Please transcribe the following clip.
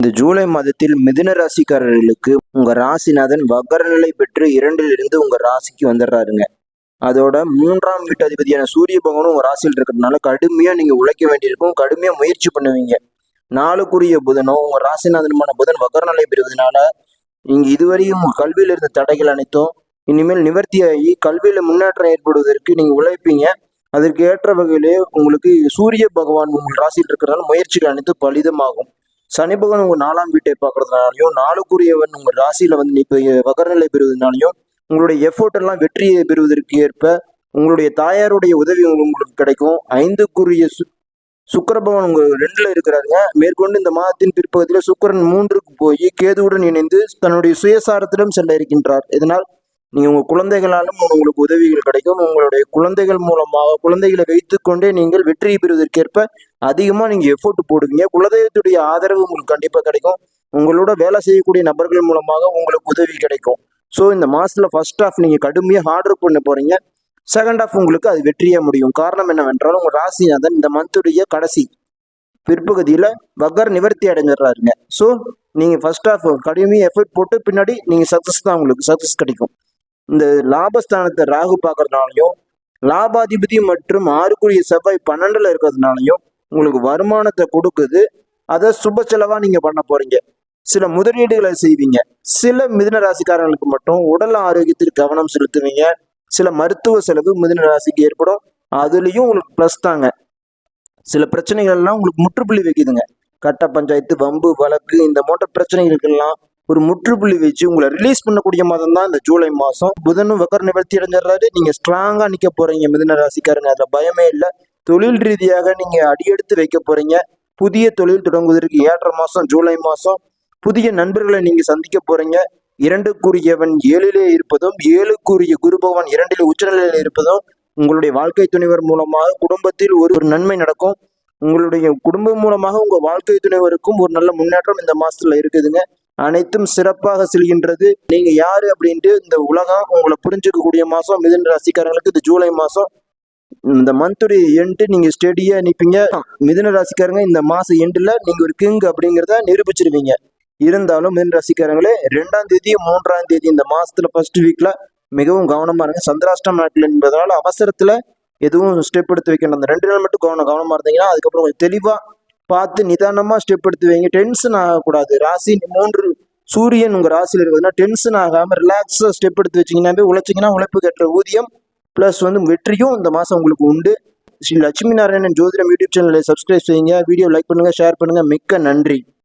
இந்த ஜூலை மாதத்தில் மிதுன ராசிக்காரர்களுக்கு உங்க ராசிநாதன் வக்கர நிலை பெற்று 2ல் உங்க ராசிக்கு வந்துடுறாருங்க. அதோட 3ஆம் வீட்டு அதிபதியான சூரிய பகவானும் உங்க ராசியில் இருக்கிறதுனால கடுமையா நீங்க உழைக்க வேண்டியிருக்கும், கடுமையா முயற்சி பண்ணுவீங்க. நாளுக்குரிய புதனும் உங்க ராசிநாதனுமான புதன் வக்கர நிலை பெறுவதனால நீங்க இதுவரையும் உங்க கல்வியில இருந்த தடைகள் அனைத்தும் இனிமேல் நிவர்த்தியாகி கல்வியில முன்னேற்றம் ஏற்படுவதற்கு நீங்க உழைப்பீங்க. அதற்கு ஏற்ற வகையிலே உங்களுக்கு சூரிய பகவான் உங்கள் ராசியில் இருக்கிறதால முயற்சிகள் அனைத்தும் பலிதமாகும். சனி பகவான் உங்க 4ஆம் வீட்டை பார்க்கறதுனாலையும், நாளுக்குரியவன் உங்க ராசியில வந்து இப்ப வகரநிலை பெறுவதனாலையும் உங்களுடைய எஃபோர்ட் எல்லாம் வெற்றியை பெறுவதற்கு ஏற்ப உங்களுடைய தாயாருடைய உதவி உங்களுக்கு கிடைக்கும். 5க்குரிய சுக்கிர பகவான் உங்க 2ல இருக்கிறாருங்க. மேற்கொண்டு இந்த மாதத்தின் பிற்பகுதியில் சுக்கிரன் 3க்கு போய் கேதுவுடன் இணைந்து தன்னுடைய சுயசாரத்திலும் செல்ல இருக்கின்றார். இதனால் நீங்க உங்க குழந்தைகளாலும் உங்களுக்கு உதவிகள் கிடைக்கும். உங்களுடைய குழந்தைகள் மூலமாக குழந்தைகளை வைத்துக்கொண்டே நீங்கள் வெற்றியை பெறுவதற்கேற்ப அதிகமா நீங்க எஃபோர்ட் போடுவீங்க. குலதெய்வத்துடைய ஆதரவு உங்களுக்கு கண்டிப்பா கிடைக்கும். உங்களோட வேலை செய்யக்கூடிய நபர்கள் மூலமாக உங்களுக்கு உதவி கிடைக்கும். ஸோ இந்த மாசத்துல ஃபர்ஸ்ட் ஆஃப் நீங்க கடுமையாக ஹார்ட் ஒர்க் பண்ண போறீங்க. செகண்ட் ஆஃப் உங்களுக்கு அது வெற்றியா முடியும். காரணம் என்னவென்றால் உங்க ராசிநாதன் இந்த மந்த்துடைய கடைசி பிற்பகுதியில வக்கர நிவர்த்தி அடைஞ்சிடறாருங்க. ஸோ நீங்க ஃபர்ஸ்ட் ஆஃப் கடுமையாக எஃபர்ட் போட்டு பின்னாடி நீங்க சக்சஸ் தான், உங்களுக்கு சக்சஸ் கிடைக்கும். இந்த லாபஸ்தானத்தை ராகு பார்க்கறதுனாலையும், லாபாதிபதி மற்றும் 6க்குரிய செவ்வாய் 12ல இருக்கிறதுனாலையும் உங்களுக்கு வருமானத்தை கொடுக்குது. அதை சுப செலவா நீங்க பண்ண போறீங்க. சில முதலீடுகளை செய்வீங்க. சில மிதுன ராசிக்காரங்களுக்கு மட்டும் உடல் ஆரோக்கியத்தில் கவனம் செலுத்துவீங்க. சில மருத்துவ செலவு மிதுன ராசிக்கு ஏற்படும். அதுலயும் உங்களுக்கு பிளஸ் தாங்க. சில பிரச்சனைகள்லாம் உங்களுக்கு முற்றுப்புள்ளி வைக்குதுங்க. கட்ட பஞ்சாயத்து, வம்பு, வழக்கு, இந்த போன்ற பிரச்சனைகளுக்கெல்லாம் ஒரு முற்றுப்புள்ளி வச்சு உங்களை ரிலீஸ் பண்ணக்கூடிய மாதம் தான் இந்த ஜூலை மாதம். புதனும் வக்கர நிவர்த்தி அடைஞ்சிடறாரு. நீங்க ஸ்ட்ராங்கா நிக்க போறீங்க மிதுன ராசிக்காரங்க. அதுல பயமே இல்லை. தொழில் ரீதியாக நீங்க அடியெடுத்து வைக்க போறீங்க. புதிய தொழில் தொடங்குவதற்கு ஏற்ற மாசம் ஜூலை மாசம். புதிய நண்பர்களை நீங்க சந்திக்க போறீங்க. 2க்குரியவன் 7லே இருப்பதும், 7க்குரிய குரு பகவான் 2ல் உச்சநிலையில் இருப்பதும் உங்களுடைய வாழ்க்கை துணைவர் மூலமாக குடும்பத்தில் ஒரு நன்மை நடக்கும். உங்களுடைய குடும்பம் மூலமாக உங்க வாழ்க்கை துணைவருக்கும் ஒரு நல்ல முன்னேற்றம் இந்த மாசத்துல இருக்குதுங்க. அனைத்தும் சிறப்பாக செல்கின்றது. நீங்க யாரு அப்படின்ட்டு இந்த உலகம் உங்களை புரிஞ்சுக்கக்கூடிய மாசம் மிதுன ராசிக்காரங்களுக்கு இது ஜூலை மாசம். இந்த மந்த்துடைய எண்டு நீங்க ஸ்டெடியா நிற்பீங்க. மிதுன ராசிக்காரங்க இந்த மாசம் எண்டுல நீங்க ஒரு கிங் அப்படிங்கிறத நிரூபிச்சிருவீங்க. இருந்தாலும் மிதுன ராசிக்காரங்களே 2ஆம் தேதி 3ஆம் தேதி இந்த மாசத்துல ஃபர்ஸ்ட் வீக்ல மிகவும் கவனமா இருங்க. சந்திராஷ்டம் நாட்டில் என்பதால அவசரத்துல எதுவும் ஸ்டெப் எடுத்து வைக்கணும். அந்த 2 நாள் மட்டும் கவனமா இருந்தீங்கன்னா அதுக்கப்புறம் கொஞ்சம் தெளிவா பார்த்து நிதானமா ஸ்டெப் எடுத்து வைங்க. டென்ஷன் ஆகக்கூடாது. ராசி 3 சூரியன் உங்க ராசியில் இருக்குதுன்னா டென்ஷன் ஆகாம ரிலாக்ஸா ஸ்டெப் எடுத்து வச்சீங்கன்னா உழைச்சிங்கன்னா உழைப்பு கட்டுற ஊதியம் பிளஸ் வந்து வெற்றியும் இந்த மாசம் உங்களுக்கு உண்டு. ஸ்ரீ லட்சுமி நாராயணன் ஜோதிடம் யூடியூப் சேனலை சப்ஸ்கிரைப் செய்யுங்க. வீடியோ லைக் பண்ணுங்க, ஷேர் பண்ணுங்க. மிக்க நன்றி.